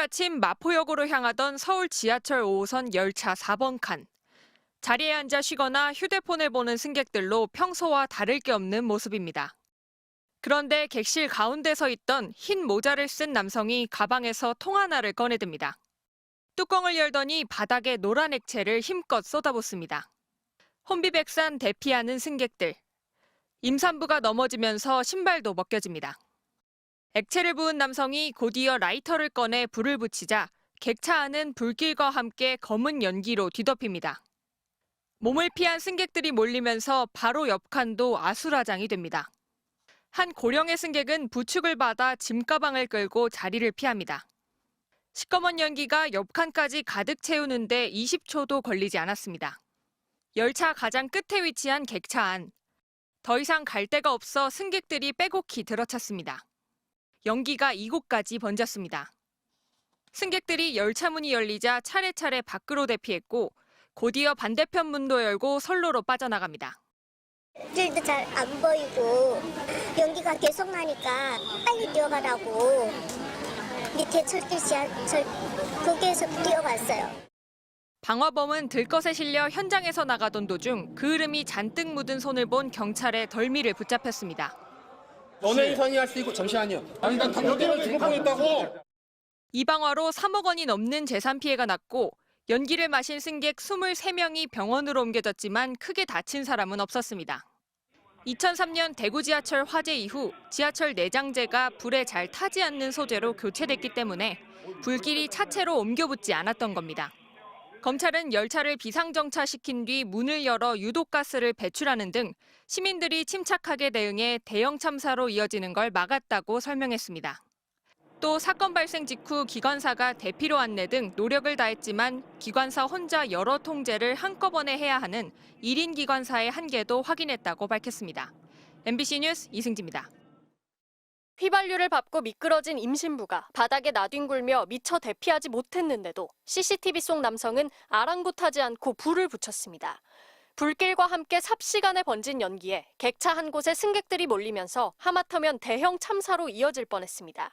아침 마포역으로 향하던 서울 지하철 5호선 열차 4번 칸. 자리에 앉아 쉬거나 휴대폰을 보는 승객들로 평소와 다를 게 없는 모습입니다. 그런데 객실 가운데 서 있던 흰 모자를 쓴 남성이 가방에서 통 하나를 꺼내듭니다. 뚜껑을 열더니 바닥에 노란 액체를 힘껏 쏟아붓습니다. 혼비백산 대피하는 승객들. 임산부가 넘어지면서 신발도 벗겨집니다. 액체를 부은 남성이 곧이어 라이터를 꺼내 불을 붙이자 객차 안은 불길과 함께 검은 연기로 뒤덮입니다. 몸을 피한 승객들이 몰리면서 바로 옆 칸도 아수라장이 됩니다. 한 고령의 승객은 부축을 받아 짐가방을 끌고 자리를 피합니다. 시꺼먼 연기가 옆 칸까지 가득 채우는데 20초도 걸리지 않았습니다. 열차 가장 끝에 위치한 객차 안. 더 이상 갈 데가 없어 승객들이 빼곡히 들어찼습니다. 연기가 이곳까지 번졌습니다. 승객들이 열차 문이 열리자 차례차례 밖으로 대피했고 곧이어 반대편 문도 열고 선로로 빠져나갑니다. 길도 잘 안 보이고 연기가 계속 나니까 빨리 뛰어가라고 밑에 철길 지하철 거기에서 뛰어갔어요. 방화범은 들것에 실려 현장에서 나가던 도중 그 흐름이 잔뜩 묻은 손을 본 경찰의 덜미를 붙잡혔습니다. 연예인선이 할 수 있고 잠시만요. 아니 난 여기는 등록하겠다고. 이 방화로 3억 원이 넘는 재산 피해가 났고 연기를 마신 승객 23명이 병원으로 옮겨졌지만 크게 다친 사람은 없었습니다. 2003년 대구 지하철 화재 이후 지하철 내장재가 불에 잘 타지 않는 소재로 교체됐기 때문에 불길이 차체로 옮겨붙지 않았던 겁니다. 검찰은 열차를 비상정차시킨 뒤 문을 열어 유독가스를 배출하는 등 시민들이 침착하게 대응해 대형 참사로 이어지는 걸 막았다고 설명했습니다. 또 사건 발생 직후 기관사가 대피로 안내 등 노력을 다했지만 기관사 혼자 여러 통제를 한꺼번에 해야 하는 1인 기관사의 한계도 확인했다고 밝혔습니다. MBC 뉴스 이승지입니다. 휘발유를 밟고 미끄러진 임신부가 바닥에 나뒹굴며 미처 대피하지 못했는데도 CCTV 속 남성은 아랑곳하지 않고 불을 붙였습니다. 불길과 함께 삽시간에 번진 연기에 객차 한 곳에 승객들이 몰리면서 하마터면 대형 참사로 이어질 뻔했습니다.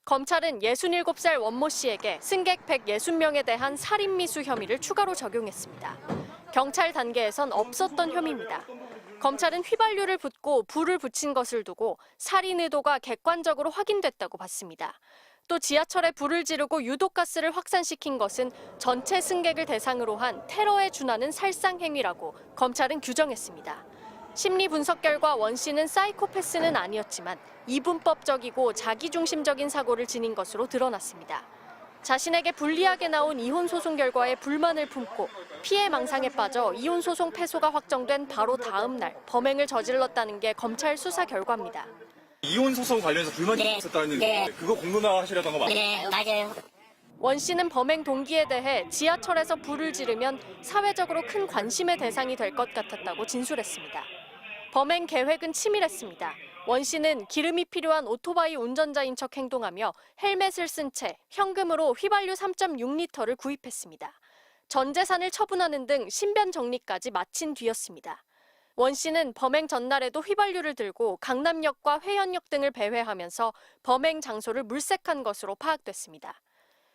검찰은 67살 원모 씨에게 승객 160명에 대한 살인미수 혐의를 추가로 적용했습니다. 경찰 단계에선 없었던 혐의입니다. 검찰은 휘발유를 붓고 불을 붙인 것을 두고 살인 의도가 객관적으로 확인됐다고 봤습니다. 또 지하철에 불을 지르고 유독가스를 확산시킨 것은 전체 승객을 대상으로 한 테러에 준하는 살상 행위라고 검찰은 규정했습니다. 심리 분석 결과 원 씨는 사이코패스는 아니었지만 이분법적이고 자기중심적인 사고를 지닌 것으로 드러났습니다. 자신에게 불리하게 나온 이혼 소송 결과에 불만을 품고 피해 망상에 빠져 이혼 소송 패소가 확정된 바로 다음 날 범행을 저질렀다는 게 검찰 수사 결과입니다. 이혼 소송 관련해서 불만이 있었다는 그거 공론화하시려던 거 맞나요? 네, 맞아요. 원 씨는 범행 동기에 대해 지하철에서 불을 지르면 사회적으로 큰 관심의 대상이 될 것 같았다고 진술했습니다. 범행 계획은 치밀했습니다. 원 씨는 기름이 필요한 오토바이 운전자인 척 행동하며 헬멧을 쓴 채 현금으로 휘발유 3.6리터를 구입했습니다. 전 재산을 처분하는 등 신변 정리까지 마친 뒤였습니다. 원 씨는 범행 전날에도 휘발유를 들고 강남역과 회원역 등을 배회하면서 범행 장소를 물색한 것으로 파악됐습니다.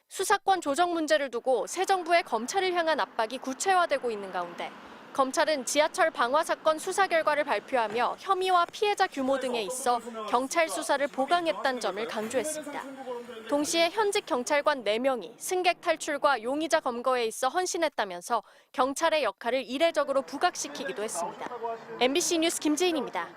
수사권 조정 문제를 두고 새 정부의 검찰을 향한 압박이 구체화되고 있는 가운데 검찰은 지하철 방화 사건 수사 결과를 발표하며 혐의와 피해자 규모 등에 있어 경찰 수사를 보강했다는 점을 강조했습니다. 동시에 현직 경찰관 4명이 승객 탈출과 용의자 검거에 있어 헌신했다면서 경찰의 역할을 이례적으로 부각시키기도 했습니다. MBC 뉴스 김지인입니다.